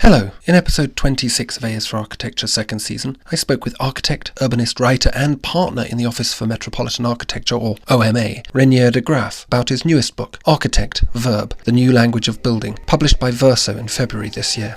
Hello, in episode 26 of A is for Architecture second season, I spoke with architect, urbanist, writer and partner in the Office for Metropolitan Architecture, or OMA, Reinier de Graaf, about his newest book, Architect, Verb, The New Language of Building, published by Verso in February this year.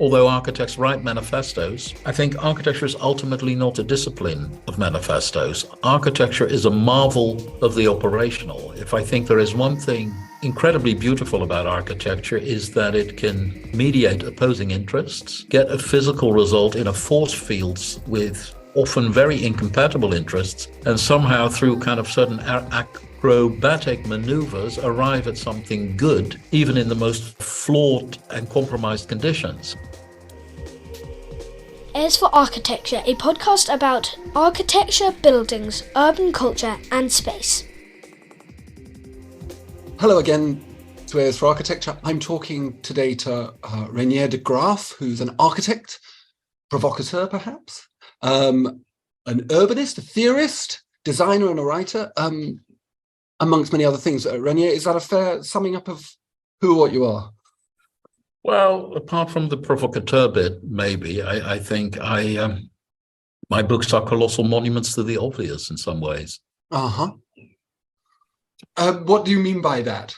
Although architects write manifestos, I think architecture is ultimately not a discipline of manifestos. Architecture is a marvel of the operational. If I think there is one thing incredibly beautiful about architecture is that it can mediate opposing interests, get a physical result in a force field with often very incompatible interests, and somehow through kind of certain acrobatic maneuvers arrive at something good, even in the most flawed and compromised conditions. A is for Architecture, a podcast about architecture, buildings, urban culture and space. Hello again to A is for Architecture. I'm talking today to Reinier de Graaf, who's an architect, provocateur perhaps, an urbanist, a theorist, designer and a writer, amongst many other things. Reinier, is that a fair summing up of who or what you are? Well, apart from the provocateur bit, maybe, I think my books are colossal monuments to the obvious in some ways. Uh-huh. What do you mean by that?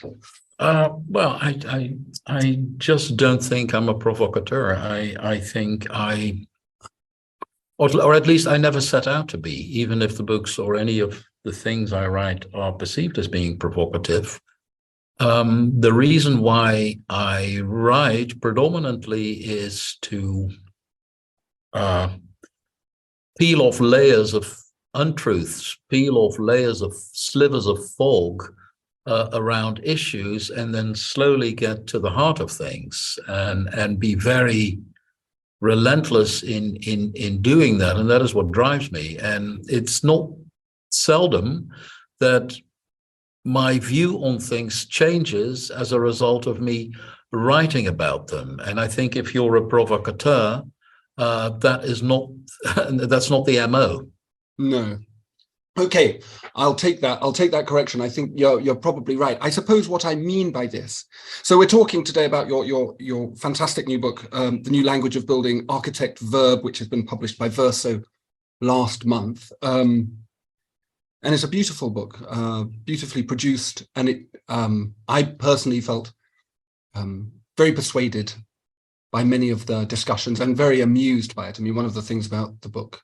Well, I just don't think I'm a provocateur. I think or at least I never set out to be, even if the books or any of the things I write are perceived as being provocative. The reason why I write predominantly is to peel off layers of untruths, peel off layers of slivers of fog around issues, and then slowly get to the heart of things and be very relentless in doing that. And that is what drives me. And it's not seldom that my view on things changes as a result of me writing about them. And I think if you're a provocateur, that's not the MO. No. Okay, I'll take that correction. I think you're probably right. I suppose what I mean by this. So we're talking today about your fantastic new book, The New Language of Building, Architect, Verb, which has been published by Verso last month. And it's a beautiful book, beautifully produced, and I personally felt very persuaded by many of the discussions and very amused by it. I mean, one of the things about the book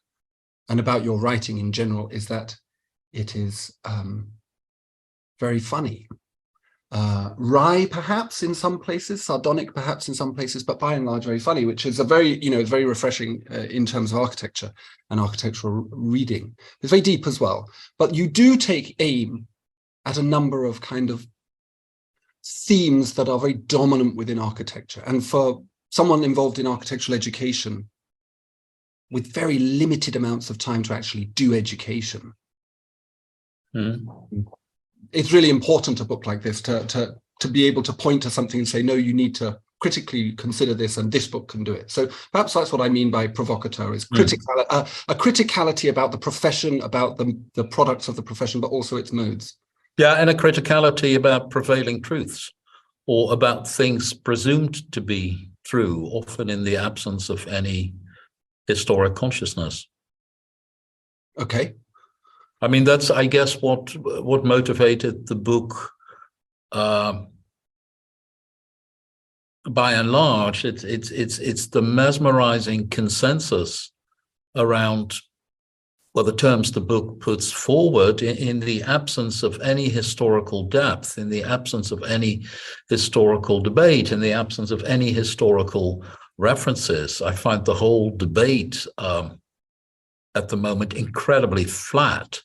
and about your writing in general is that it is very funny. Wry perhaps in some places, sardonic perhaps in some places, but by and large very funny, which is very refreshing in terms of architecture and architectural reading. It's very deep as well, but you do take aim at a number of kind of themes that are very dominant within architecture. And for someone involved in architectural education with very limited amounts of time to actually do education, it's really important, a book like this, to be able to point to something and say, no, you need to critically consider this, and this book can do it. So perhaps that's what I mean by provocateur, is a criticality about the profession, about the products of the profession, but also its modes. Yeah, and a criticality about prevailing truths, or about things presumed to be true, often in the absence of any historic consciousness. Okay. I mean, that's, I guess, what motivated the book. By and large, it's the mesmerizing consensus around, well, the terms the book puts forward in the absence of any historical depth, in the absence of any historical debate, in the absence of any historical references. I find the whole debate at the moment incredibly flat.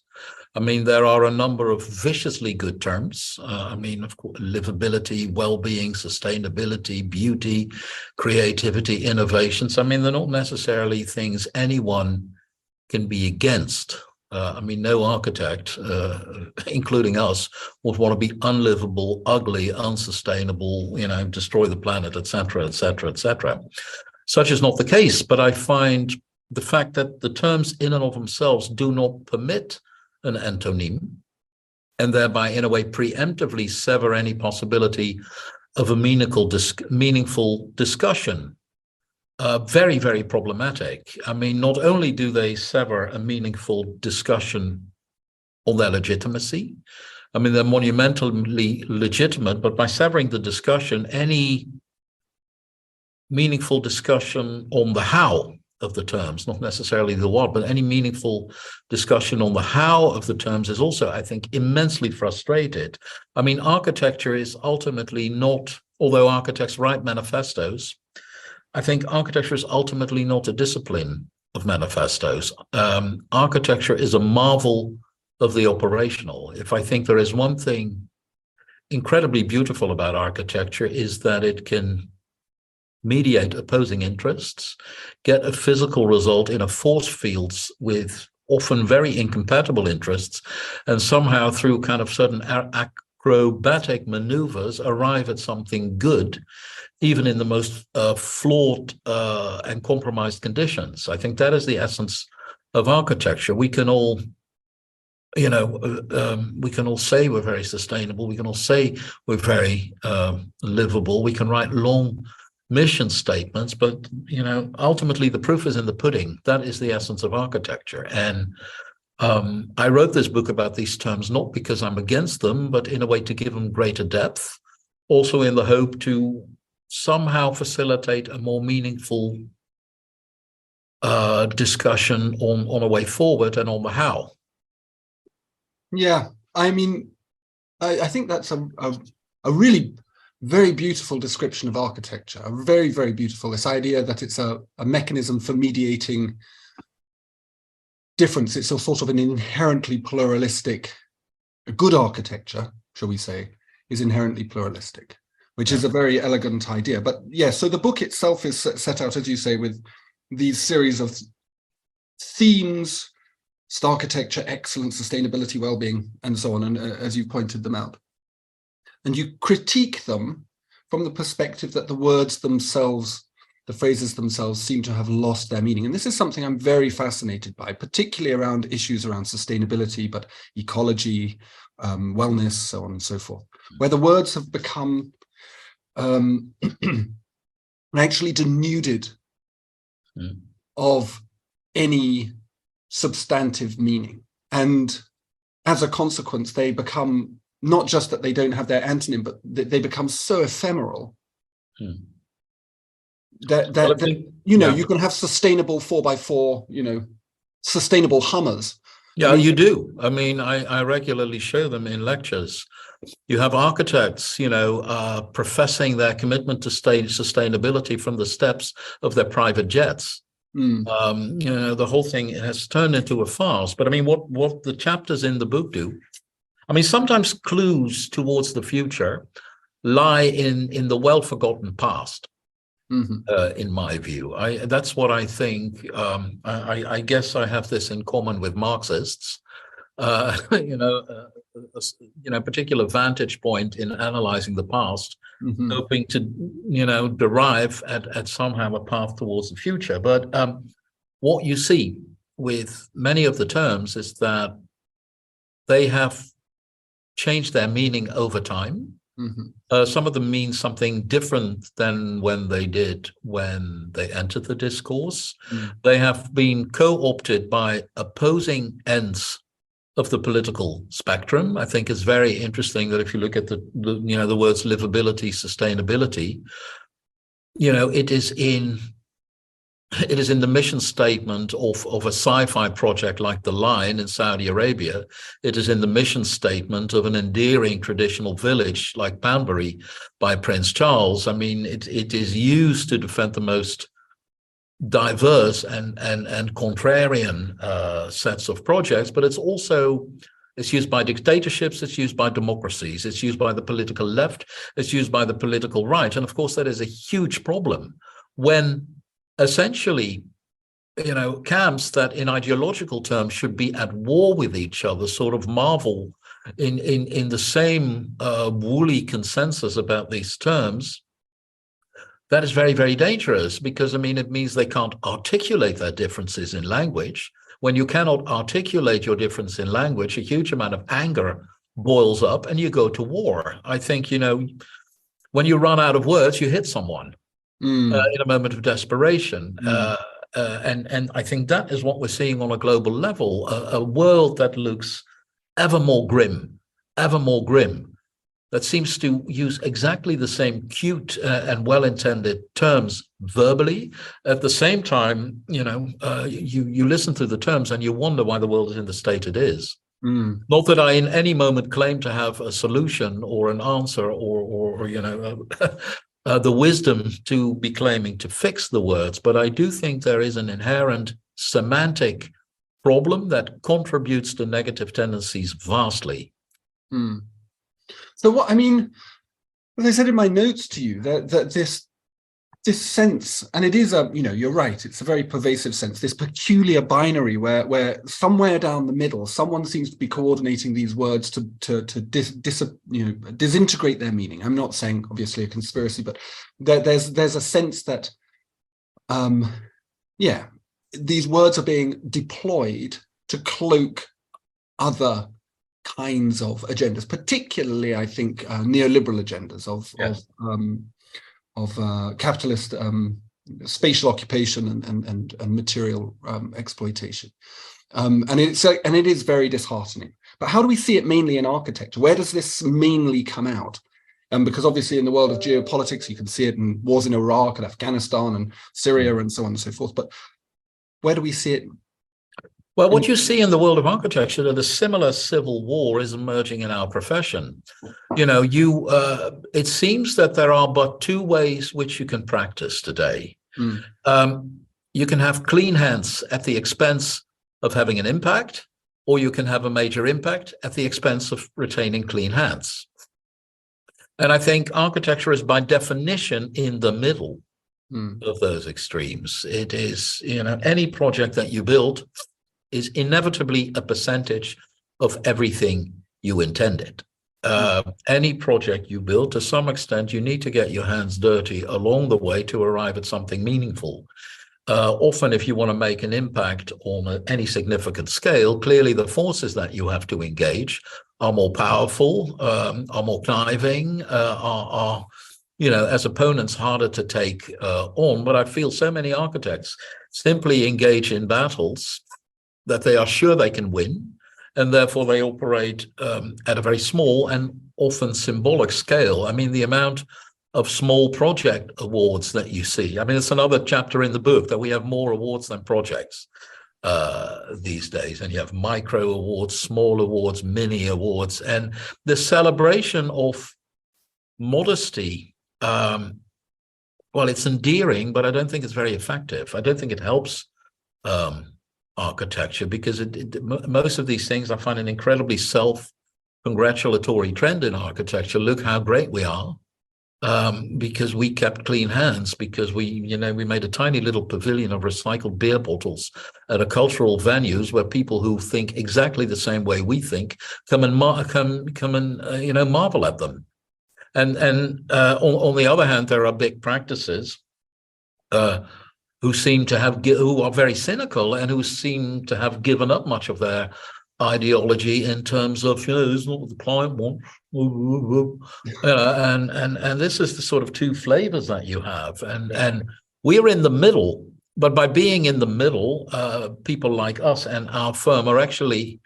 I mean, there are a number of viciously good terms. I mean, of course, livability, well-being, sustainability, beauty, creativity, innovations. I mean, they're not necessarily things anyone can be against. I mean, no architect, including us, would want to be unlivable, ugly, unsustainable, destroy the planet, etc., etc., etc. Such is not the case, but I find the fact that the terms in and of themselves do not permit an antonym, and thereby in a way preemptively sever any possibility of a meaningful discussion. Very, very problematic. I mean, not only do they sever a meaningful discussion on their legitimacy, I mean, they're monumentally legitimate, but by severing the discussion, any meaningful discussion on the how of the terms, not necessarily the what, but any meaningful discussion on the how of the terms is also, I think, immensely frustrated. I mean, architecture is ultimately not, although architects write manifestos, I think architecture is ultimately not a discipline of manifestos. Architecture is a marvel of the operational. If I think there is one thing incredibly beautiful about architecture, is that it can mediate opposing interests, get a physical result in a force field with often very incompatible interests, and somehow through kind of certain acrobatic maneuvers arrive at something good, even in the most flawed and compromised conditions. I think that is the essence of architecture. We can all, we can all say we're very sustainable. We can all say we're very livable. We can write long mission statements, but ultimately the proof is in the pudding. That is the essence of architecture. And I wrote this book about these terms not because I'm against them, but in a way to give them greater depth, also in the hope to somehow facilitate a more meaningful discussion on a way forward and on the how. Yeah, I mean, I think that's a really very beautiful description of architecture, a very, very beautiful, this idea that it's a mechanism for mediating difference. It's a sort of an inherently pluralistic, a good architecture, shall we say, is inherently pluralistic, which is a very elegant idea. But yeah, so the book itself is set out, as you say, with these series of themes: starchitecture, excellence, sustainability, well-being, and so on, and as you pointed them out. And you critique them from the perspective that the words themselves, the phrases themselves, seem to have lost their meaning. And this is something I'm very fascinated by, particularly around issues around sustainability, but ecology, wellness, so on and so forth, where the words have become actually denuded of any substantive meaning. And as a consequence, they become not just that they don't have their antonym, but they become so ephemeral that you can have sustainable 4x4, sustainable Hummers. Yeah, you do. I mean, I regularly show them in lectures. You have architects, professing their commitment to sustainability from the steps of their private jets. The whole thing has turned into a farce. But I mean, what the chapters in the book do, I mean, sometimes clues towards the future lie in the well-forgotten past, in my view. That's what I think. I guess I have this in common with Marxists. A particular vantage point in analyzing the past, hoping to, derive at somehow a path towards the future. But what you see with many of the terms is that they have changed their meaning over time. Some of them mean something different than when they entered the discourse. They have been co-opted by opposing ends of the political spectrum. I think it's very interesting that if you look at the words livability, sustainability, it is in the mission statement of a sci-fi project like The Line in Saudi Arabia. It is in the mission statement of an endearing traditional village like Banbury by Prince Charles. I mean, it is used to defend the most diverse and contrarian sets of projects, but it's used by dictatorships, it's used by democracies, it's used by the political left, it's used by the political right. And of course, that is a huge problem when essentially, camps that in ideological terms should be at war with each other sort of marvel in the same woolly consensus about these terms. That is very, very dangerous because, I mean, it means they can't articulate their differences in language. When you cannot articulate your difference in language, a huge amount of anger boils up and you go to war. I think, when you run out of words, you hit someone Mm. in a moment of desperation. Mm. And I think that is what we're seeing on a global level, a world that looks ever more grim, that seems to use exactly the same cute and well-intended terms verbally. At the same time, you listen to the terms and you wonder why the world is in the state it is. Mm. Not that I in any moment claim to have a solution or an answer or the wisdom to be claiming to fix the words, but I do think there is an inherent semantic problem that contributes to negative tendencies vastly. Mm. So what I mean, as I said in my notes to you, that this sense, and it is you're right, it's a very pervasive sense, this peculiar binary where somewhere down the middle, someone seems to be coordinating these words to disintegrate their meaning. I'm not saying obviously a conspiracy, but there's a sense that these words are being deployed to cloak other kinds of agendas, particularly I think neoliberal agendas of capitalist spatial occupation and material exploitation, and it is very disheartening. But how do we see it mainly in architecture? Where does this mainly come out? Because obviously in the world of geopolitics, you can see it in wars in Iraq and Afghanistan and Syria and so on and so forth. But where do we see it? Well, what you see in the world of architecture, that a similar civil war is emerging in our profession. It seems that there are but two ways which you can practice today. You can have clean hands at the expense of having an impact, or you can have a major impact at the expense of retaining clean hands. And I think architecture is by definition in the middle of those extremes. It is, any project that you build is inevitably a percentage of everything you intended. Any project you build, to some extent, you need to get your hands dirty along the way to arrive at something meaningful. Often, if you want to make an impact on any significant scale, clearly the forces that you have to engage are more powerful, are more conniving, are as opponents, harder to take on. But I feel so many architects simply engage in battles that they are sure they can win, and therefore they operate at a very small and often symbolic scale. I mean, the amount of small project awards that you see. I mean, it's another chapter in the book that we have more awards than projects these days. And you have micro awards, small awards, mini awards, and the celebration of modesty. Well, it's endearing, but I don't think it's very effective. I don't think it helps architecture, because most of these things, I find an incredibly self-congratulatory trend in architecture. Look how great we are, because we kept clean hands, because we made a tiny little pavilion of recycled beer bottles at a cultural venues where people who think exactly the same way we think come and marvel at them. And on the other hand, there are big practices who are very cynical and who seem to have given up much of their ideology in terms of, this is not what the client wants. And this is the sort of two flavors that you have. And we're in the middle, but by being in the middle, people like us and our firm are actually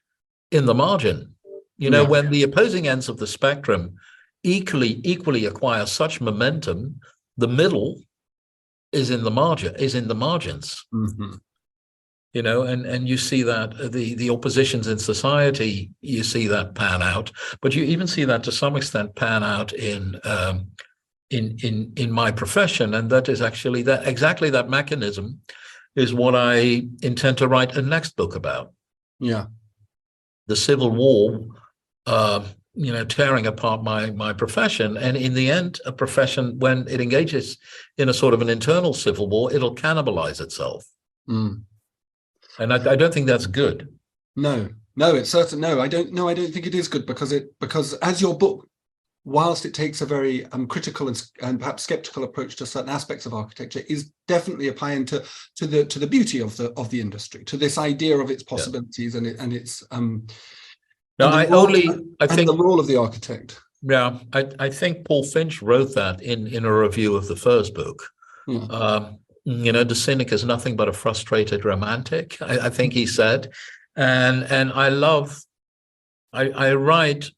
in the margin. When the opposing ends of the spectrum equally acquire such momentum, the middle is in the margins. Mm-hmm. And you see that the oppositions in society, you see that pan out, but you even see that to some extent pan out in my profession, and that is actually exactly that mechanism is what I intend to write a next book about. Yeah, the Civil War, tearing apart my profession, and in the end, a profession, when it engages in a sort of an internal civil war, it'll cannibalize itself. And I don't think that's good. No, it's certain. No, I don't think it is good, because as your book, whilst it takes a very critical and perhaps skeptical approach to certain aspects of architecture, is definitely applying to the beauty of the industry, to this idea of its possibilities and its I think the role of the architect. Yeah, I think Paul Finch wrote that in a review of the first book. Yeah. The cynic is nothing but a frustrated romantic, I think he said. And I write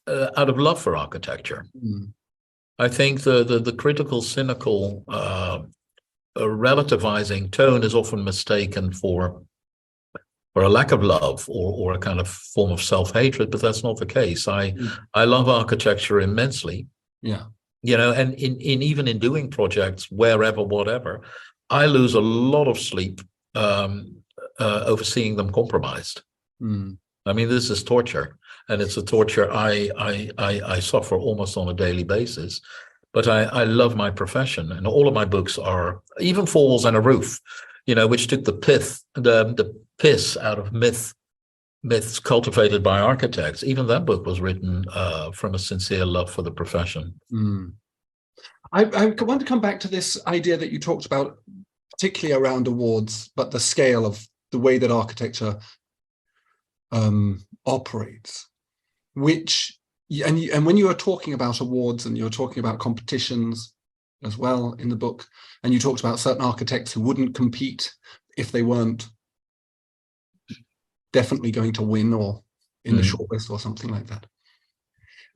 out of love for architecture. Mm. I think the critical, cynical, relativizing tone is often mistaken for a lack of love or a kind of form of self-hatred, but that's not the case. I love architecture immensely. Yeah. And in even in doing projects, wherever, whatever, I lose a lot of sleep over seeing them compromised. Mm. I mean, this is torture, and it's a torture I suffer almost on a daily basis. But I love my profession, and all of my books are, even Four Walls and a Roof, which took the piss out of myths cultivated by architects. Even that book was written from a sincere love for the profession. Mm. I want to come back to this idea that you talked about, particularly around awards, but the scale of the way that architecture operates, and when you were talking about awards and you were talking about competitions as well in the book, and you talked about certain architects who wouldn't compete if they weren't definitely going to win or in the shortlist or something like that.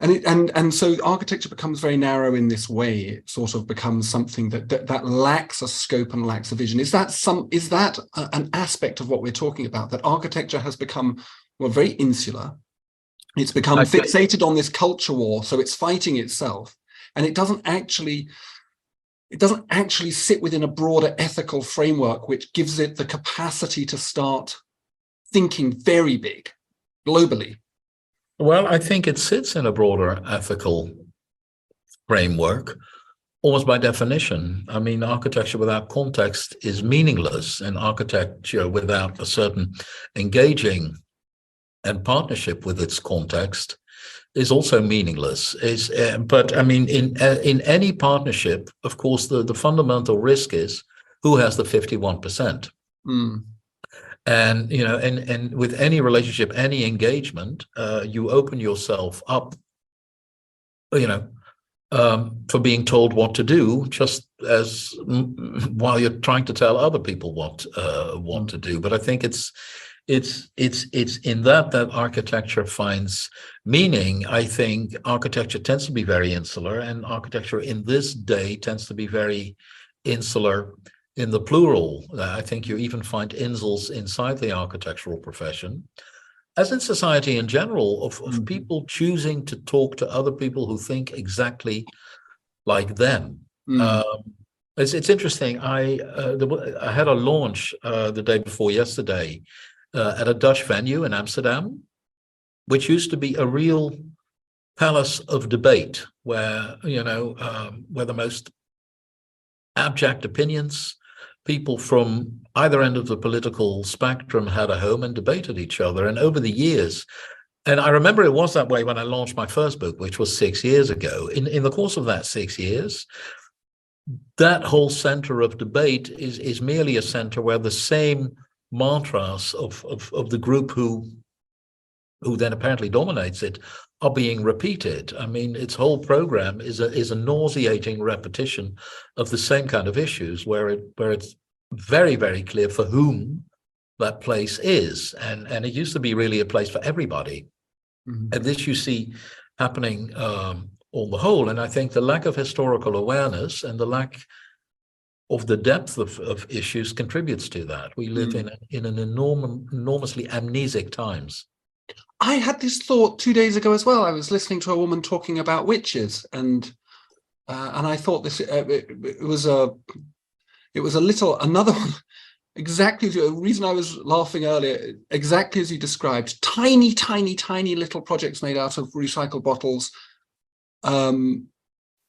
And so architecture becomes very narrow in this way. It sort of becomes something that lacks a scope and lacks a vision. Is that an aspect of what we're talking about? That architecture has become, well, very insular. It's become fixated on this culture war, so it's fighting itself, and it doesn't actually sit within a broader ethical framework which gives it the capacity to start thinking very big, globally. Well, I think it sits in a broader ethical framework, almost by definition. I mean, architecture without context is meaningless, and architecture without a certain engaging and partnership with its context is also meaningless. But I mean, in any partnership, of course, the fundamental risk is who has the 51%. Mm. And and with any relationship, any engagement, you open yourself up, for being told what to do, just as while you're trying to tell other people what to do. But I think it's in that architecture finds meaning. I think architecture tends to be very insular, and architecture in this day tends to be very insular in the plural. I think you even find insuls inside the architectural profession, as in society in general, of people choosing to talk to other people who think exactly like them. It's interesting. I had a launch the day before yesterday at a Dutch venue in Amsterdam, which used to be a real palace of debate, where where the most abject opinions, people from either end of the political spectrum had a home and debated each other. And over the years, and I remember it was that way when I launched my first book, which was 6 years ago. In the course of that 6 years, that whole center of debate is merely a center where the same mantras of the group who then apparently dominates it are being repeated. I mean, its whole program is a nauseating repetition of the same kind of issues, where it's very, very clear for whom that place is, and it used to be really a place for everybody. And this you see happening on the whole. And I think the lack of historical awareness and the lack of the depth of issues contributes to that. We live in an enormously amnesic times. I had this thought 2 days ago as well. I was listening to a woman talking about witches, and I thought this it was a little another one. Exactly the reason I was laughing earlier, exactly as you described, tiny little projects made out of recycled bottles,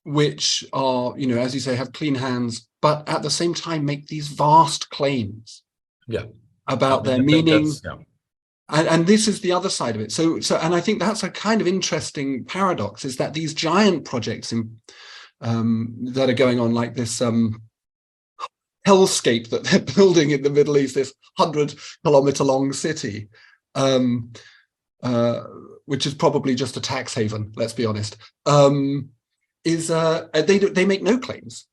which are, as you say, have clean hands, but at the same time make these vast claims about their meaning. And this is the other side of it. So, and I think that's a kind of interesting paradox, is that these giant projects that are going on, like this hellscape that they're building in the Middle East, this 100-kilometer long city, which is probably just a tax haven, let's be honest, is they make no claims.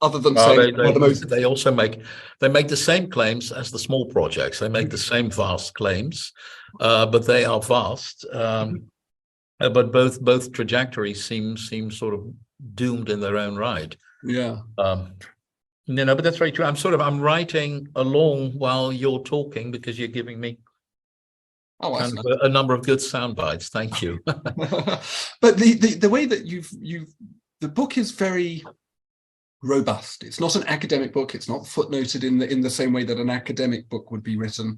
Other than saying the most. They also make the same claims as the small projects. They make the same vast claims, but they are vast. But both trajectories seem sort of doomed in their own right. Yeah. But that's very true. I'm writing along while you're talking because you're giving me a number of good sound bites. Thank you. But the way that the book is very robust. It's not an academic book. It's not footnoted in the same way that an academic book would be written,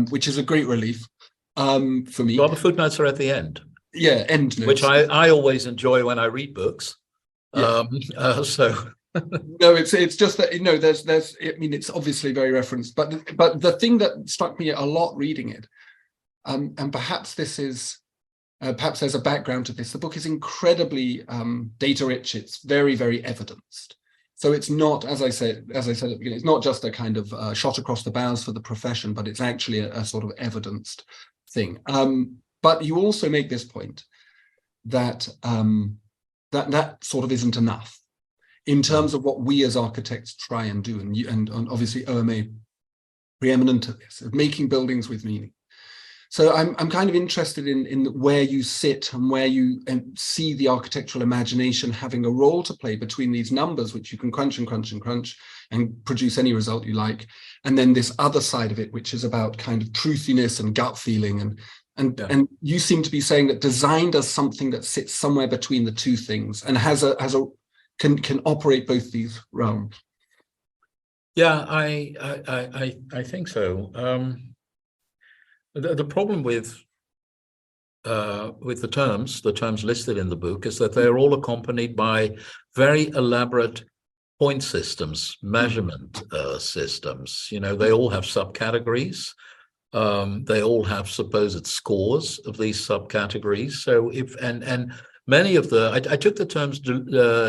which is a great relief for me. Well, the footnotes are at the end. Yeah, end notes. Which I always enjoy when I read books. Yeah. No, it's just that there's I mean, it's obviously very referenced, but the thing that struck me a lot reading it, and perhaps this is perhaps there's a background to this. The book is incredibly data rich. It's very, very evidenced. So it's not, as I said at the beginning, it's not just a kind of shot across the bows for the profession, but it's actually a sort of evidenced thing. But you also make this point that that sort of isn't enough in terms of what we as architects try and do, and obviously OMA preeminent at this, of making buildings with meaning. So I'm kind of interested in where you sit and where you see the architectural imagination having a role to play between these numbers, which you can crunch and crunch and crunch and produce any result you like, and then this other side of it, which is about kind of truthiness and gut feeling. And you seem to be saying that design does something that sits somewhere between the two things and can operate both these realms. Yeah, I think so. The problem with the terms listed in the book is that they're all accompanied by very elaborate point systems, measurement systems. They all have subcategories. They all have supposed scores of these subcategories. So and many of I took the terms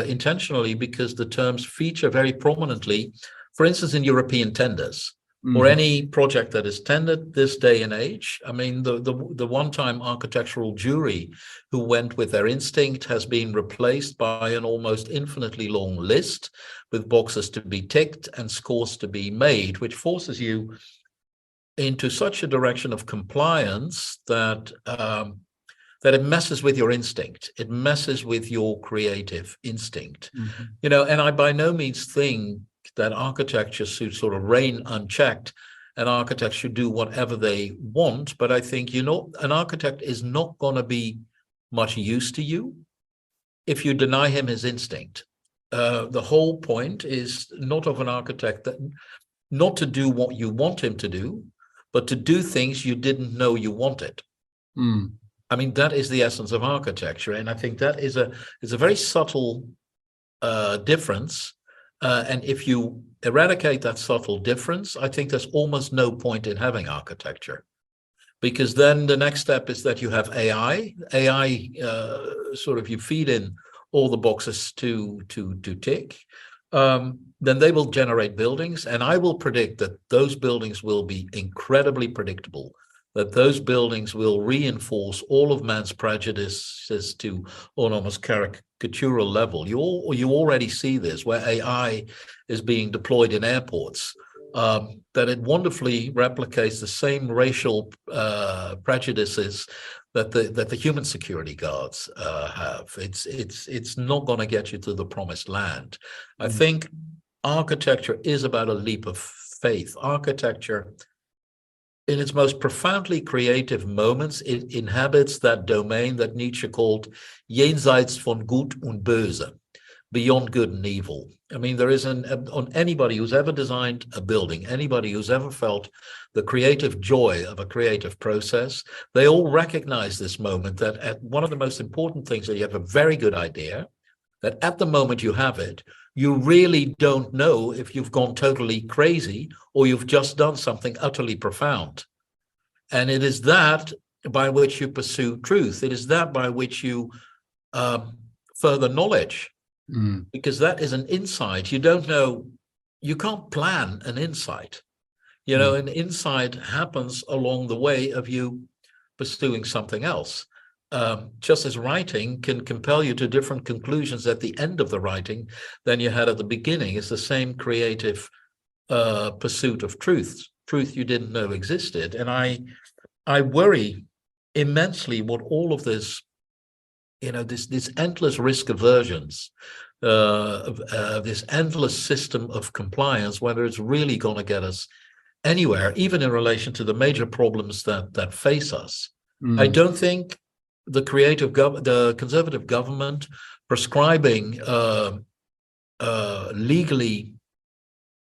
intentionally because the terms feature very prominently, for instance, in European tenders. Or any project that is tendered this day and age. I mean, the one-time architectural jury who went with their instinct has been replaced by an almost infinitely long list with boxes to be ticked and scores to be made, which forces you into such a direction of compliance that it messes with your instinct. It messes with your creative instinct. And I by no means think that architecture should sort of reign unchecked and architects should do whatever they want. But I think, an architect is not going to be much use to you if you deny him his instinct. The whole point is not of an architect not to do what you want him to do, but to do things you didn't know you wanted. I mean, that is the essence of architecture. And I think that is a very subtle difference. And if you eradicate that subtle difference, I think there's almost no point in having architecture, because then the next step is that you have AI. Sort of you feed in all the boxes to tick, then they will generate buildings, and I will predict that those buildings will be incredibly predictable, that those buildings will reinforce all of man's prejudices to almost caricatural level. You already see this where AI is being deployed in airports, that it wonderfully replicates the same racial prejudices that the human security guards have. It's not going to get you to the promised land. I think architecture is about a leap of faith. Architecture, in its most profoundly creative moments, it inhabits that domain that Nietzsche called jenseits von Gut und Böse, beyond good and evil. I mean, there is on anybody who's ever designed a building, anybody who's ever felt the creative joy of a creative process, they all recognize this moment that at one of the most important things, that you have a very good idea, that at the moment you have it, you really don't know if you've gone totally crazy or you've just done something utterly profound. And it is that by which you pursue truth. It is that by which you further knowledge, because that is an insight. You don't know, you can't plan an insight. An insight happens along the way of you pursuing something else. Just as writing can compel you to different conclusions at the end of the writing than you had at the beginning. It's the same creative pursuit of truth you didn't know existed. And I worry immensely what all of this, this endless risk aversions, this endless system of compliance, whether it's really going to get us anywhere, even in relation to the major problems that face us. I don't think the conservative government prescribing legally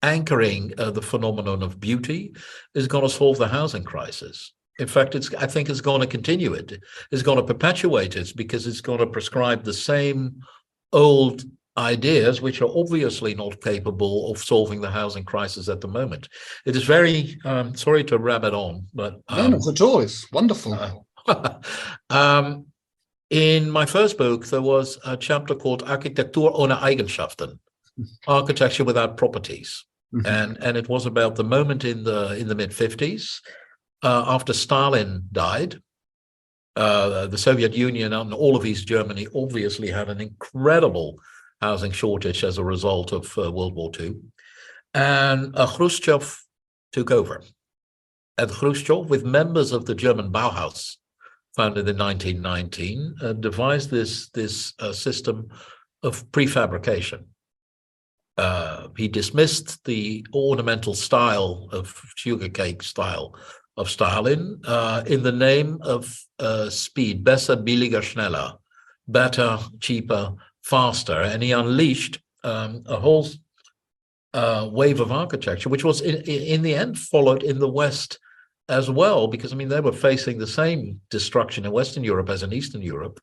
anchoring the phenomenon of beauty is going to solve the housing crisis. In fact, I think it's going to continue it. It's going to perpetuate it because it's going to prescribe the same old ideas, which are obviously not capable of solving the housing crisis at the moment. It is very, sorry to rabbit on, but... no, not at all. It's wonderful. In my first book, there was a chapter called Architectuur ohne Eigenschaften, architecture without properties. And it was about the moment in the mid-50s, after Stalin died. The Soviet Union and all of East Germany obviously had an incredible housing shortage as a result of World War II. And Khrushchev took over. And Khrushchev, with members of the German Bauhaus, founded in 1919, devised this system of prefabrication. He dismissed the ornamental style of sugar cake style of Stalin in the name of speed, besser, billiger, schneller, better, cheaper, faster. And he unleashed a whole wave of architecture, which was in the end followed in the West as well, because I mean they were facing the same destruction in Western Europe as in Eastern Europe,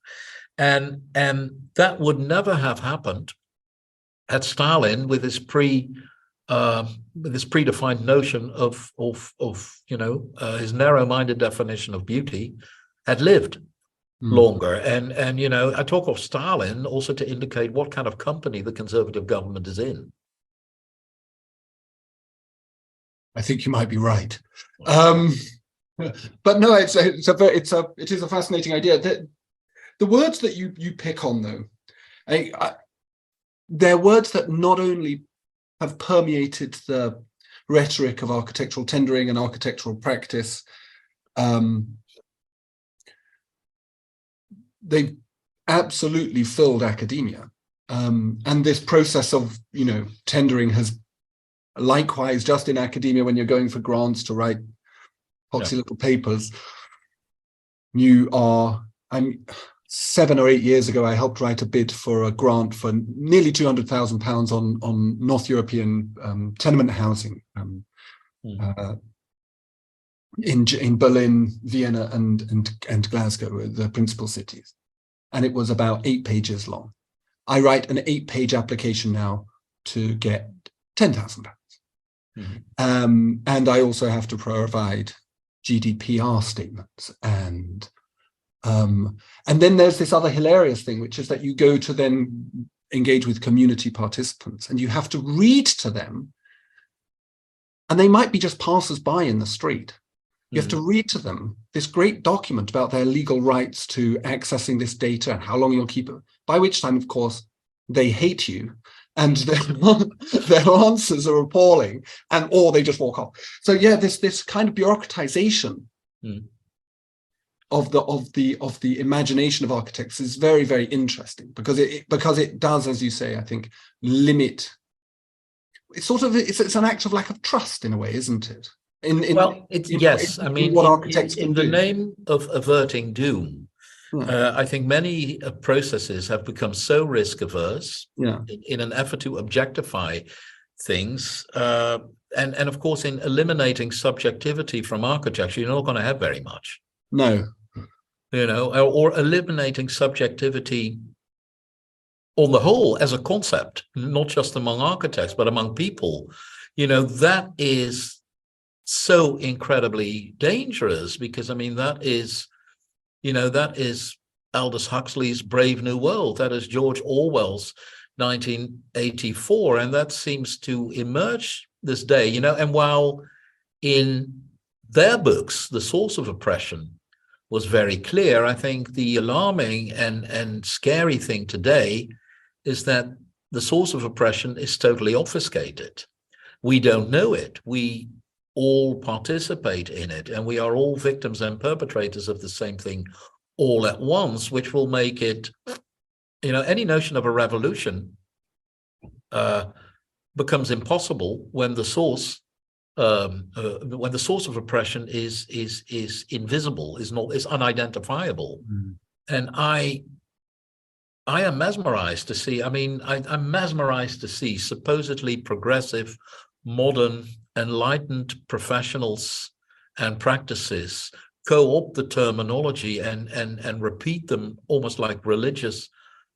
and that would never have happened had Stalin, with his predefined notion of his narrow-minded definition of beauty, had lived longer. And I talk of Stalin also to indicate what kind of company the conservative government is in. I think you might be right, but no, it is a fascinating idea. The words that you pick on, though, they're words that not only have permeated the rhetoric of architectural tendering and architectural practice, they've absolutely filled academia, and this process of tendering has. Likewise, just in academia, when you're going for grants to write poxy little papers, I'm 7 or 8 years ago, I helped write a bid for a grant for nearly £200,000 on North European tenement housing in Berlin, Vienna, and Glasgow, the principal cities. And it was about 8 pages long. I write an 8-page application now to get £10,000. And I also have to provide GDPR statements, and then there's this other hilarious thing, which is that you go to then engage with community participants, and you have to read to them, and they might be just passers-by in the street. You have to read to them this great document about their legal rights to accessing this data and how long you'll keep it, by which time, of course, they hate you. And their answers are appalling, or they just walk off. So yeah, this kind of bureaucratization of the imagination of architects is very, very interesting, because it does, as you say, I think, limit. It's sort of it's an act of lack of trust in a way, isn't it? Yes. I mean, what architects in the name of averting doom. I think many processes have become so risk averse in an effort to objectify things. And of course, in eliminating subjectivity from architecture, you're not going to have very much. No. Or eliminating subjectivity on the whole as a concept, not just among architects, but among people. That is so incredibly dangerous, because, I mean, that is Aldous Huxley's Brave New World. That is George Orwell's 1984. And that seems to emerge this day, and while in their books, The Source of Oppression, was very clear. I think the alarming and scary thing today is that the source of oppression is totally obfuscated. We don't know it. We all participate in it, and we are all victims and perpetrators of the same thing all at once, which will make it, any notion of a revolution becomes impossible when the source of oppression is invisible, is unidentifiable. And I am mesmerized to see. I'm mesmerized to see supposedly progressive, modern, enlightened professionals and practices co-opt the terminology and repeat them almost like religious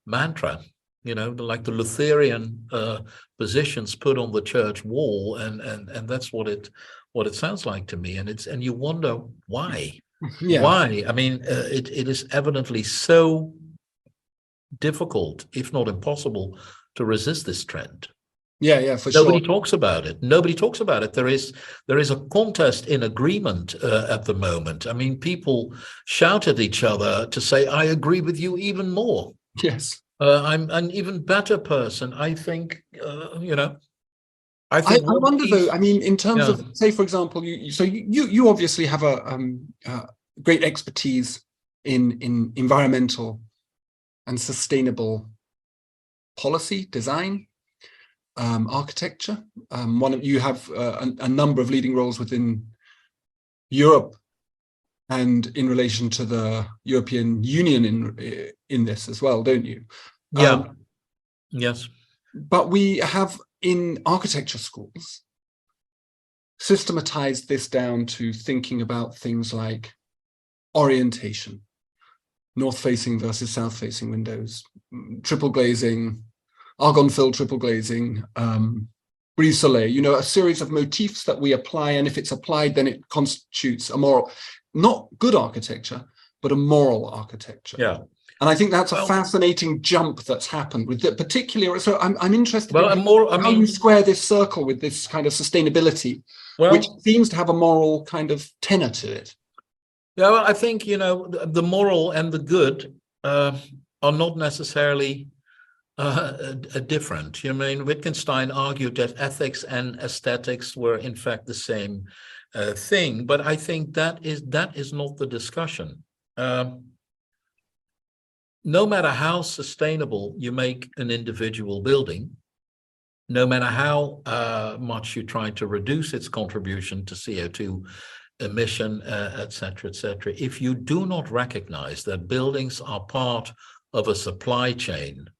mantra, like the Lutheran positions put on the church wall, and that's what it sounds like to me. And you wonder why. Yeah. Why? It is evidently so difficult, if not impossible, to resist this trend. Yeah, for Nobody sure. talks about it. Nobody talks about it. There is a contest in agreement at the moment. People shout at each other to say, "I agree with you even more. Yes. I'm an even better person." I think, I wonder though, in terms of, say, for example, you obviously have a great expertise in environmental and sustainable policy, design, architecture. You have a number of leading roles within Europe and in relation to the European Union in this as well, don't you? Yeah. Yes. But we have in architecture schools systematized this down to thinking about things like orientation, north-facing versus south-facing windows, triple glazing, argon-filled triple glazing, brise soleil, a series of motifs that we apply, and if it's applied, then it constitutes a moral, not good architecture, but a moral architecture. Yeah. And I think that's a fascinating jump that's happened with the particular. So I'm interested in how you square this circle with this kind of sustainability, which seems to have a moral kind of tenor to it. Yeah, well, I think, the moral and the good are not necessarily different. Wittgenstein argued that ethics and aesthetics were in fact the same thing, but I think that is not the discussion. No matter how sustainable you make an individual building, no matter how much you try to reduce its contribution to CO2 emission, et cetera, if you do not recognize that buildings are part of a supply chain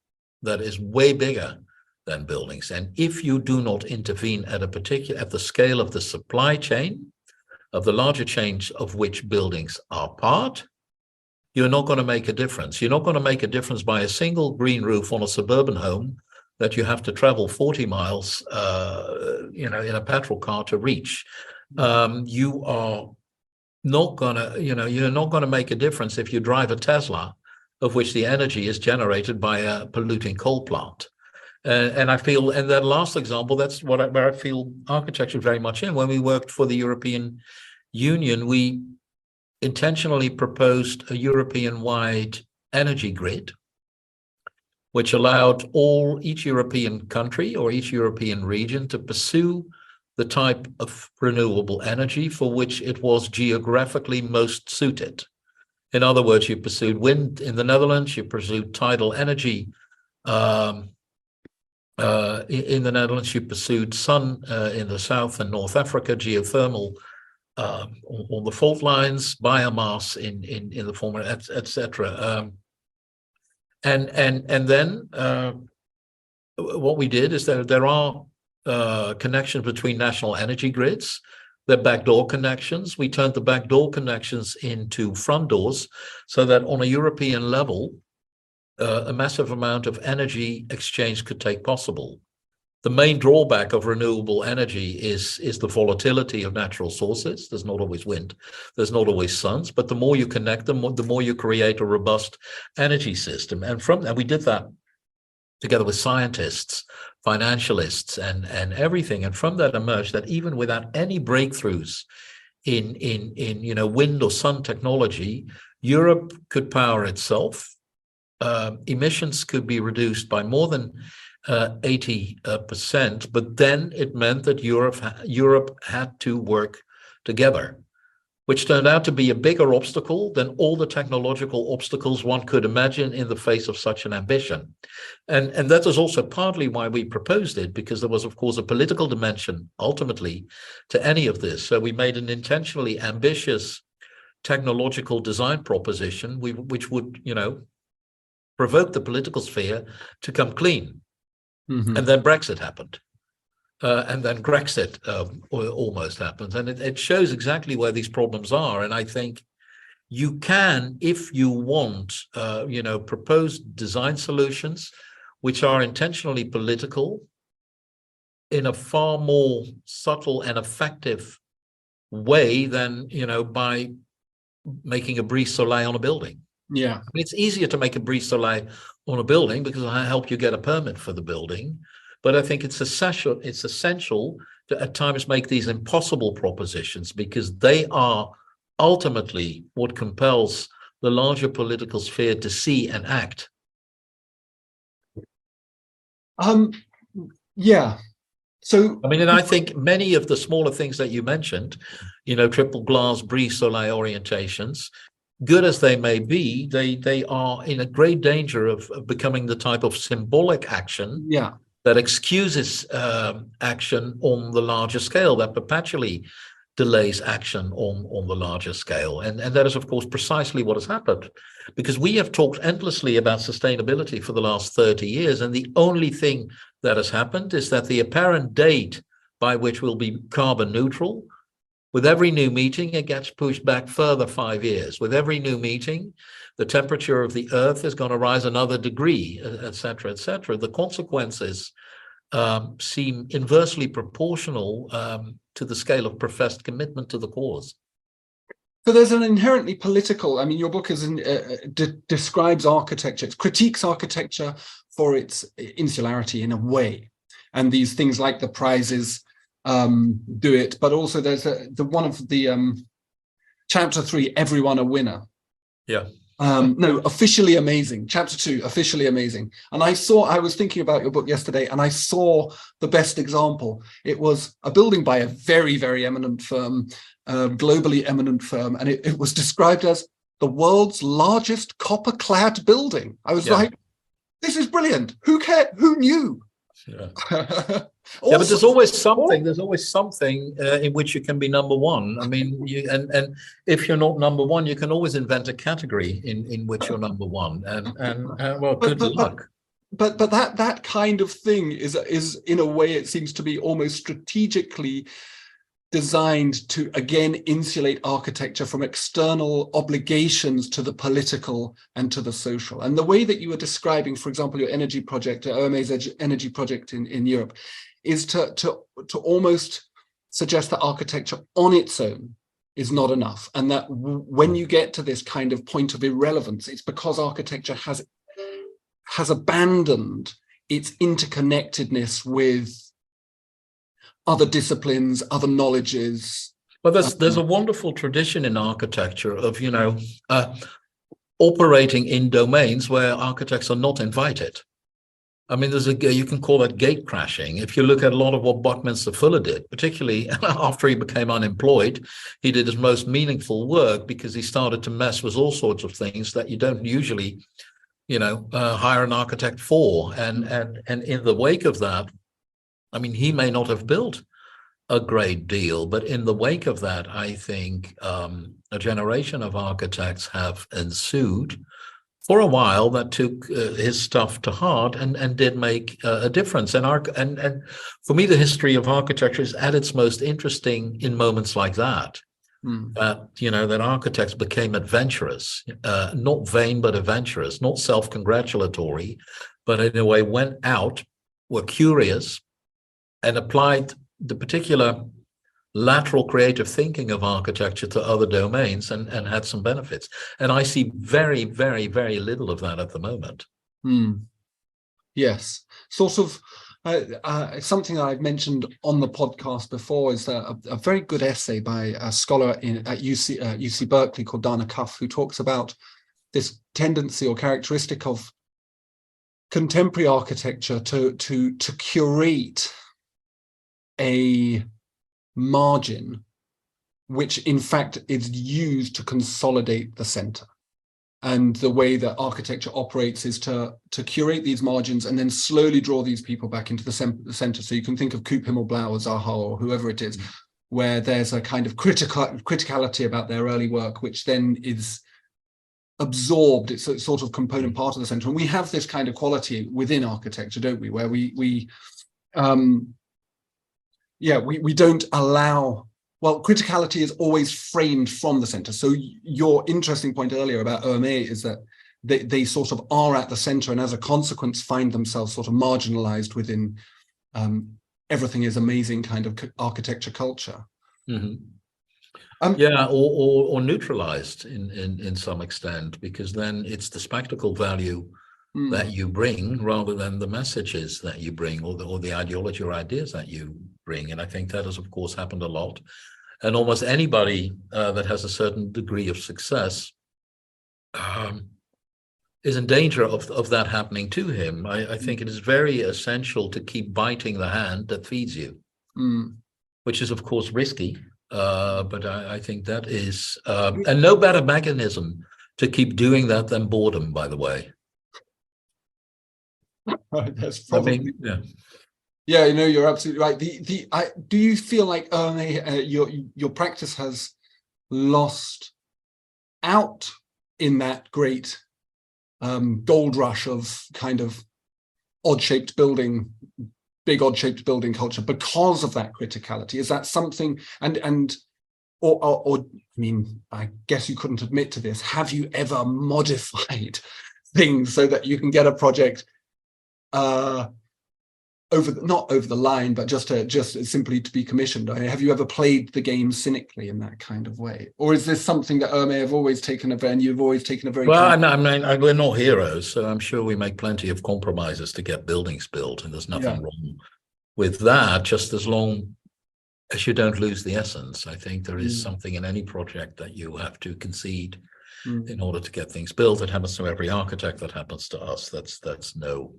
that is way bigger than buildings, and if you do not intervene at the scale of the supply chain, of the larger chains of which buildings are part, you're not going to make a difference. You're not going to make a difference by a single green roof on a suburban home that you have to travel 40 miles, in a petrol car to reach. You are not going to, you're not going to make a difference if you drive a Tesla, of which the energy is generated by a polluting coal plant. And I feel, and that last example, that's where I feel architecture very much in. When we worked for the European Union, we intentionally proposed a European-wide energy grid, which allowed each European country or each European region to pursue the type of renewable energy for which it was geographically most suited. In other words, you pursued wind in the Netherlands, you pursued tidal energy in the Netherlands, you pursued sun in the South and North Africa, geothermal on the fault lines, biomass in the former, etc. And then what we did is that there are connections between national energy grids. They're backdoor connections. We turned the backdoor connections into front doors so that on a European level, a massive amount of energy exchange could take possible. The main drawback of renewable energy is the volatility of natural sources. There's not always wind, there's not always suns, but the more you connect them, the more you create a robust energy system. And we did that together with scientists, financialists, and everything. And from that emerged that even without any breakthroughs in wind or sun technology, Europe could power itself. Emissions could be reduced by more than 80%, but then it meant that Europe had to work together, which turned out to be a bigger obstacle than all the technological obstacles one could imagine in the face of such an ambition. And that is also partly why we proposed it, because there was, of course, a political dimension ultimately to any of this. So we made an intentionally ambitious technological design proposition, which would, provoke the political sphere to come clean. Mm-hmm. And then Brexit happened. And then Grexit almost happens. And it shows exactly where these problems are. And I think you can, if you want, propose design solutions which are intentionally political in a far more subtle and effective way than, by making a brise soleil on a building. Yeah. I mean, it's easier to make a brise soleil on a building because I help you get a permit for the building. But I think it's essential to at times make these impossible propositions, because they are ultimately what compels the larger political sphere to see and act. Yeah. So I mean, and I think many of the smaller things that you mentioned, triple glass, brise soleil orientations, good as they may be, they are in a great danger of becoming the type of symbolic action that excuses action on the larger scale, that perpetually delays action on the larger scale. And that is, of course, precisely what has happened, because we have talked endlessly about sustainability for the last 30 years. And the only thing that has happened is that the apparent date by which we'll be carbon neutral, with every new meeting, it gets pushed back further 5 years. With every new meeting, the temperature of the Earth is going to rise another degree, et cetera, et cetera. The consequences seem inversely proportional to the scale of professed commitment to the cause. So there's an inherently political, I mean, your book describes architecture, it critiques architecture for its insularity in a way. And these things like the prizes do it, but also there's one of the chapter 3, everyone a winner. Yeah. No, officially amazing. Chapter 2, officially amazing. And I was thinking about your book yesterday, and I saw the best example. It was a building by a very, very eminent firm, globally eminent firm, and it was described as the world's largest copper-clad building. I was like, this is brilliant. Who cared? Who knew? Yeah. Yeah, but there's always something. There's always something in which you can be number one. I mean, and if you're not number one, you can always invent a category in which you're number one. And well, good luck. But that kind of thing is in a way, it seems to be almost strategically designed to again insulate architecture from external obligations to the political and to the social. And the way that you were describing, for example, your energy project, OMA's energy project in Europe, is to almost suggest that architecture on its own is not enough, and that when you get to this kind of point of irrelevance, it's because architecture has abandoned its interconnectedness with other disciplines, other knowledges. Well, there's a wonderful tradition in architecture of, operating in domains where architects are not invited. I mean, you can call that gate crashing. If you look at a lot of what Buckminster Fuller did, particularly after he became unemployed, he did his most meaningful work because he started to mess with all sorts of things that you don't usually, hire an architect for. And in the wake of that, I mean, he may not have built a great deal, but in the wake of that, I think a generation of architects have ensued for a while that took his stuff to heart and did make a difference. And for me, the history of architecture is at its most interesting in moments like that. That architects became adventurous, not vain, but adventurous, not self-congratulatory, but in a way went out, were curious, and applied the particular lateral creative thinking of architecture to other domains and had some benefits. And I see very, very, very little of that at the moment. Yes, sort of Something that I've mentioned on the podcast before is a very good essay by a scholar at UC Berkeley called Dana Cuff, who talks about this tendency or characteristic of contemporary architecture to curate a margin, which in fact is used to consolidate the center. And the way that architecture operates is to curate these margins and then slowly draw these people back into the center. So you can think of Coop Himmelblau or Zaha or whoever it is, where there's a kind of criticality about their early work, which then is absorbed. It's a sort of component part of the center. And we have this kind of quality within architecture, don't we? Where we don't allow. Well, criticality is always framed from the center. So your interesting point earlier about OMA is that they sort of are at the center and as a consequence find themselves sort of marginalized within everything is amazing kind of architecture culture. Mm-hmm. Or neutralized in some extent, because then it's the spectacle value that you bring rather than the messages that you bring or the ideology or ideas that you bring. And I think that has, of course, happened a lot. And almost anybody that has a certain degree of success is in danger of that happening to him. I think it is very essential to keep biting the hand that feeds you, which is, of course, risky. But I think that is, and no better mechanism to keep doing that than boredom, by the way. That's probably, yeah. Yeah, you're absolutely right. Do you feel like your practice has lost out in that great gold rush of kind of odd-shaped building, big odd-shaped building culture because of that criticality? Is that something? Or I mean, I guess you couldn't admit to this. Have you ever modified things so that you can get a project not over the line, but just simply to be commissioned? I mean, have you ever played the game cynically in that kind of way, or is this something that OMA have always taken you've always taken a very well? I mean, we're not heroes, so I'm sure we make plenty of compromises to get buildings built, and there's nothing wrong with that, just as long as you don't lose the essence. I think there is something in any project that you have to concede in order to get things built. It happens to every architect. That happens to us. That's no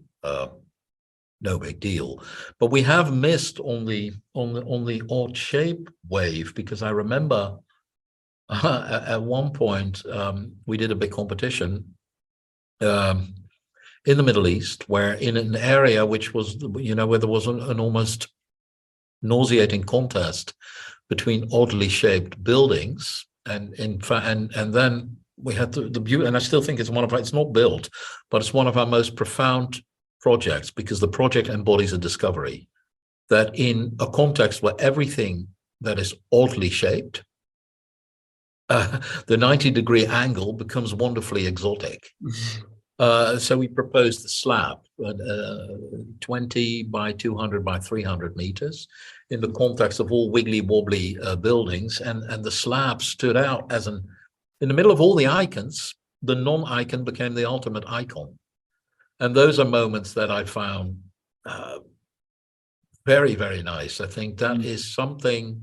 big deal. But we have missed on the odd shape wave, because I remember at one point we did a big competition in the Middle East, where in an area which was, where there was an almost nauseating contest between oddly shaped buildings, and then we had the beauty, and I still think it's it's not built, but it's one of our most profound projects, because the project embodies a discovery that in a context where everything that is oddly shaped, the 90-degree angle becomes wonderfully exotic. So we proposed the slab, 20 by 200 by 300 meters, in the context of all wiggly wobbly buildings, and the slab stood out as in the middle of all the icons. The non-icon became the ultimate icon. And those are moments that I found very, very nice. I think that is something.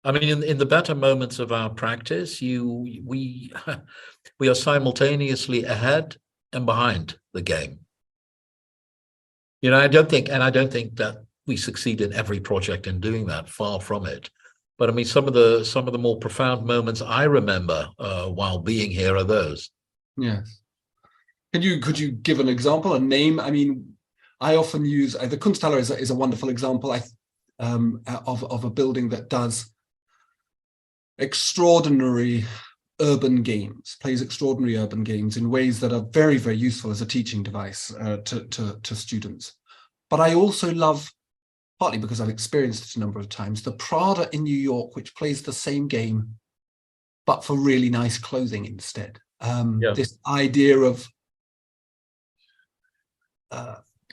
I mean, in the better moments of our practice, we are simultaneously ahead and behind the game. I don't think that we succeed in every project in doing that. Far from it. But I mean, some of the more profound moments I remember while being here are those. Yes. Could you give an example, a name? I mean, I often use the Kunsthalle is a wonderful example of a building that does extraordinary urban games, plays extraordinary urban games in ways that are very, very useful as a teaching device to students. But I also love, partly because I've experienced it a number of times, the Prada in New York, which plays the same game, but for really nice clothing instead. This idea of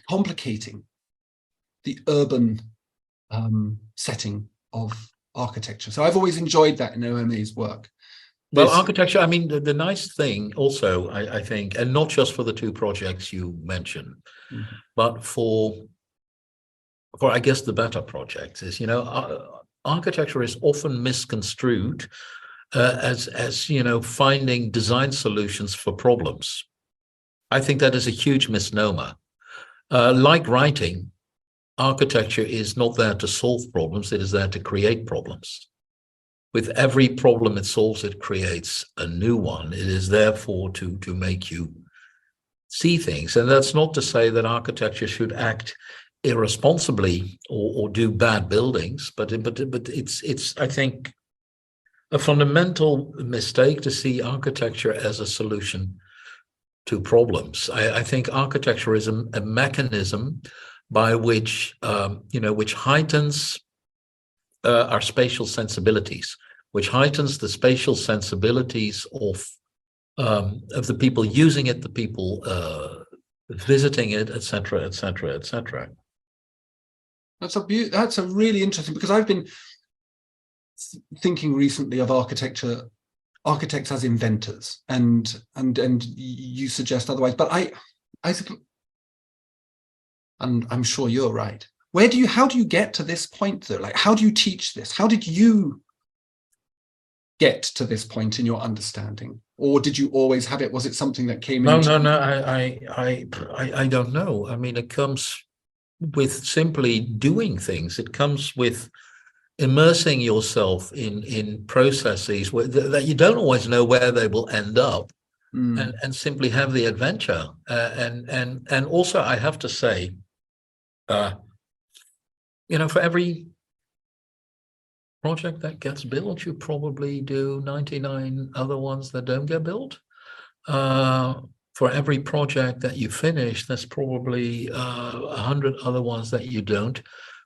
complicating the urban setting of architecture. So I've always enjoyed that in OMA's work. Well, architecture, I mean, the nice thing also, I think, and not just for the two projects you mentioned, but for for, I guess, the better projects is, architecture is often misconstrued as finding design solutions for problems. I think that is a huge misnomer. Like writing, architecture is not there to solve problems, it is there to create problems. With every problem it solves, it creates a new one. It is therefore to make you see things. And that's not to say that architecture should act irresponsibly or do bad buildings, but it's I think a fundamental mistake to see architecture as a solution to problems. I think architecture is a mechanism by which which heightens our spatial sensibilities, which heightens the spatial sensibilities of the people using it, the people visiting it, etc., etc., etc. That's a really interesting, because I've been thinking recently of architects as inventors, and you suggest otherwise, but I and I'm sure you're right. How do you get to this point though? Like, how do you teach this? How did you get to this point in your understanding, or did you always have it? Was it something that came in? No. I don't know. I mean, it comes with simply doing things. It comes with immersing yourself in processes that you don't always know where they will end up, and simply have the adventure. And also, I have to say, for every project that gets built, you probably do 99 other ones that don't get built. For every project that you finish, there's probably 100 other ones that you don't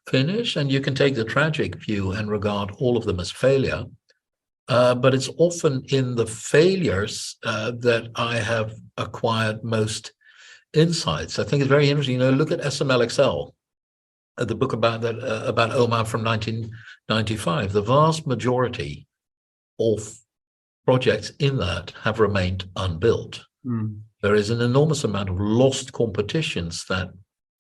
finish, and you can take the tragic view and regard all of them as failure. But it's often in the failures that I have acquired most insights. I think it's very interesting. Look at SMLXL, the book about Omar from 1995. The vast majority of projects in that have remained unbuilt. There is an enormous amount of lost competitions that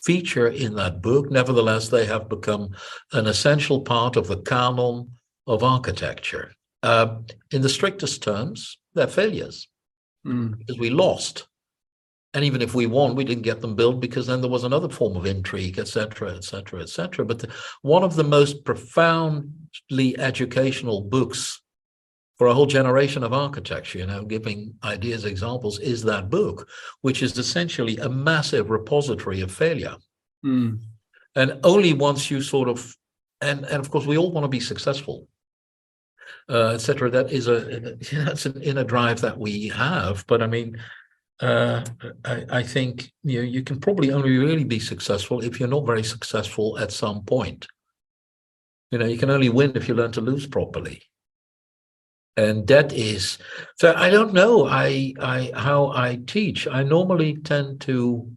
feature in that book. Nevertheless, they have become an essential part of the canon of architecture. In the strictest terms, they're failures, because we lost. And even if we won, we didn't get them built, because then there was another form of intrigue, etc., etc., etc. But one of the most profoundly educational books for a whole generation of architecture, giving ideas, examples, is that book, which is essentially a massive repository of failure. And only once you sort of, and of course, we all want to be successful, etc. That is that's an inner drive that we have. But I mean, I think you can probably only really be successful if you're not very successful at some point. You can only win if you learn to lose properly. And that is, so I don't know how I teach. I normally tend to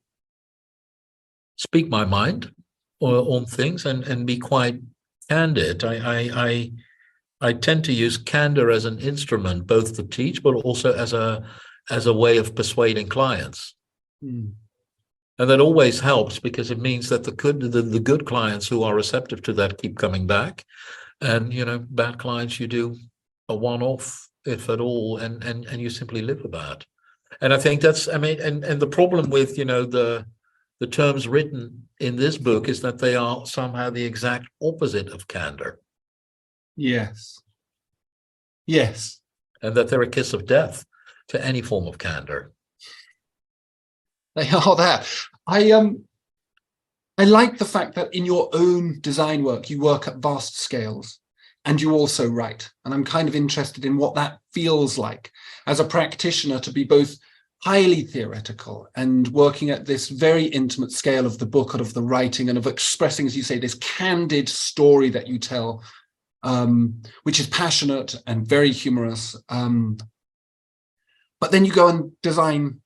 speak my mind on things and be quite candid. I tend to use candor as an instrument, both to teach, but also as a way of persuading clients. And that always helps, because it means that the good clients who are receptive to that keep coming back. And, bad clients, you do a one-off, if at all, and you simply live with that. And I think that's, and the problem with, the terms written in this book is that they are somehow the exact opposite of candor. Yes. And that they're a kiss of death to any form of candor. They are that. I like the fact that in your own design work, you work at vast scales. And you also write. And I'm kind of interested in what that feels like as a practitioner, to be both highly theoretical and working at this very intimate scale of the book and of the writing, and of expressing, as you say, this candid story that you tell, which is passionate and very humorous. But then you go and design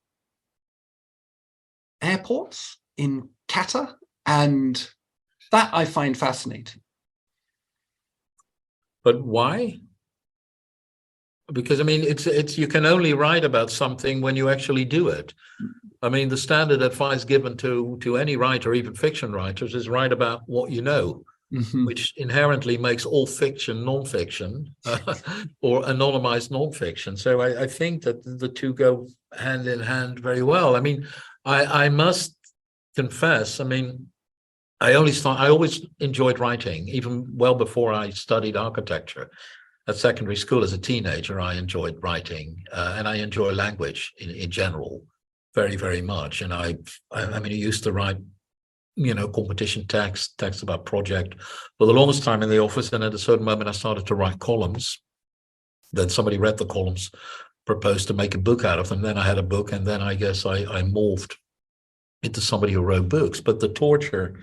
airports in Qatar, and that I find fascinating. But why? Because it's you can only write about something when you actually do it. I mean, the standard advice given to any writer, even fiction writers, is write about what you know, which inherently makes all fiction non-fiction or anonymized non-fiction. So I think that the two go hand in hand very well. I mean, I must confess, I mean, I always enjoyed writing, even well before I studied architecture. At secondary school as a teenager, I enjoyed writing, and I enjoy language in general very, very much. And I mean, I used to write, competition text about project for the longest time in the office. And at a certain moment, I started to write columns. Then somebody read the columns, proposed to make a book out of them. Then I had a book, and then I guess I morphed into somebody who wrote books. But the torture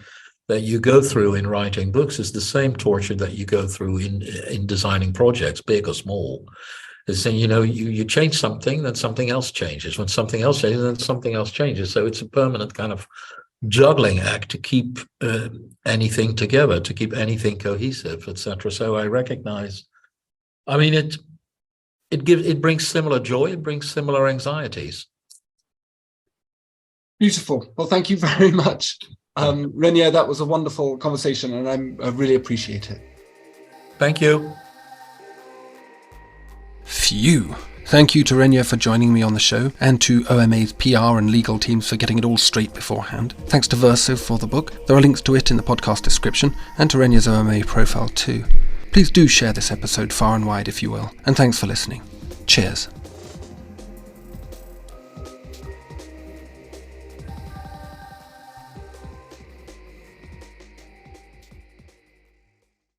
that you go through in writing books is the same torture that you go through in designing projects, big or small. It's saying, you change something, then something else changes. When something else changes, then something else changes. So it's a permanent kind of juggling act to keep anything together, to keep anything cohesive, etc. So I recognize, I mean, it brings similar joy, it brings similar anxieties. Beautiful. Well, thank you very much. Reinier, that was a wonderful conversation, and I really appreciate it. Thank you. Phew. Thank you to Reinier for joining me on the show, and to OMA's PR and legal teams for getting it all straight beforehand. Thanks to Verso for the book. There are links to it in the podcast description, and to Reinier's OMA profile too. Please do share this episode far and wide if you will, and thanks for listening. Cheers.